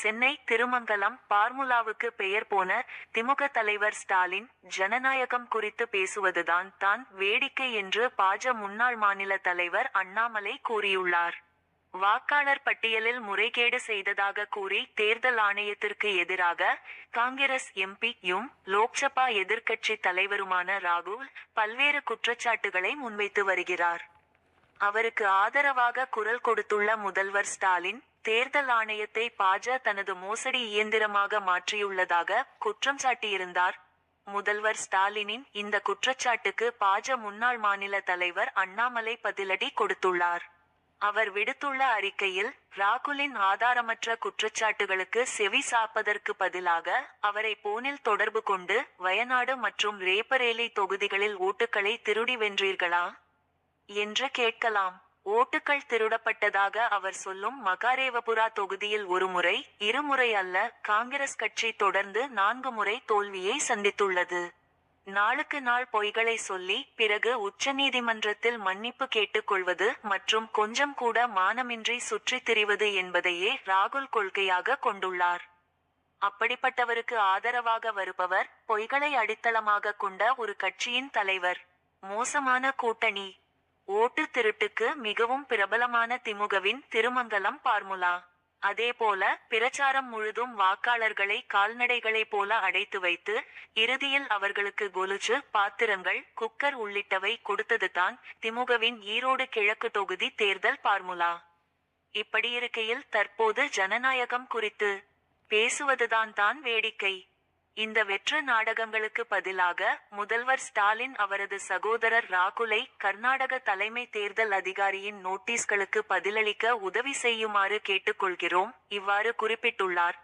சென்னை திருமங்கலம் பார்முலாவுக்கு பெயர் போன திமுக தலைவர் ஸ்டாலின் ஜனநாயகம் குறித்து பேசுவதுதான் தான் வேடிக்கை என்று பாஜ முன்னாள் மாநில தலைவர் அண்ணாமலை கூறியுள்ளார். வாக்காளர் பட்டியலில் முறைகேடு செய்ததாக கூறி தேர்தல் ஆணையத்திற்கு எதிராக காங்கிரஸ் எம்பி-யும் லோக்சபா எதிர்க்கட்சி தலைவருமான ராகுல் பல்வேறு குற்றச்சாட்டுகளை முன்வைத்து வருகிறார். அவருக்கு ஆதரவாக குரல் கொடுத்துள்ள முதல்வர் ஸ்டாலின் தேர்தல் ஆணையத்தை பாஜ தனது மோசடி இயந்திரமாக மாற்றியுள்ளதாக குற்றம் சாட்டியிருந்தார். முதல்வர் ஸ்டாலினின் இந்த குற்றச்சாட்டுக்கு பாஜ முன்னாள் மாநில தலைவர் அண்ணாமலை பதிலடி கொடுத்துள்ளார். அவர் விடுத்துள்ள அறிக்கையில் ராகுலின் ஆதாரமற்ற குற்றச்சாட்டுகளுக்கு செவி சாப்பதற்கு பதிலாக அவரை போனில் தொடர்பு கொண்டு வயநாடு மற்றும் ரேபரேலி தொகுதிகளில் ஓட்டுகளை திருடி வென்றீர்களா என்று கேட்கலாம். ஓட்டுக்கள் திருடப்பட்டதாக அவர் சொல்லும் மகாரேவபுரா தொகுதியில் ஒருமுறை இருமுறை அல்ல, காங்கிரஸ் கட்சி தொடர்ந்து 4 முறை தோல்வியை சந்தித்துள்ளது. நாளுக்கு நாள் பொய்களை சொல்லி பிறகு உச்சநீதிமன்றத்தில் மன்னிப்பு கேட்டுக்கொள்வது மற்றும் கொஞ்சம் கூட மானமின்றி சுற்றித் திரிவது என்பதையே ராகுல் கொள்கையாக கொண்டுள்ளார். அப்படிப்பட்டவருக்கு ஆதரவாக வருபவர் பொய்களை அடித்தளமாக கொண்ட ஒரு கட்சியின் தலைவர். மோசமான கூட்டணி. ஓட்டு திருட்டுக்கு மிகவும் பிரபலமான திமுகவின் திருமங்கலம் பார்முலா. அதேபோல பிரச்சாரம் முழுதும் வாக்காளர்களை கால்நடைகளை போல அடைத்து வைத்து இறுதியில் அவர்களுக்கு கொலுசு, பாத்திரங்கள், குக்கர் உள்ளிட்டவை கொடுத்ததுதான் திமுகவின் ஈரோடு கிழக்கு தொகுதி தேர்தல் பார்முலா. இப்படியிருக்கையில் தற்போது ஜனநாயகம் குறித்து பேசுவதுதான் வேடிக்கை. இந்த வெற்று நாடகங்களுக்கு பதிலாக முதல்வர் ஸ்டாலின் அவரது சகோதரர் ராகுலை கர்நாடக தலைமை தேர்தல் அதிகாரியின் நோட்டீஸ்களுக்கு பதிலளிக்க உதவி செய்யுமாறு கேட்டுக்கொள்கிறோம், இவ்வாறு குறிப்பிட்டுள்ளார்.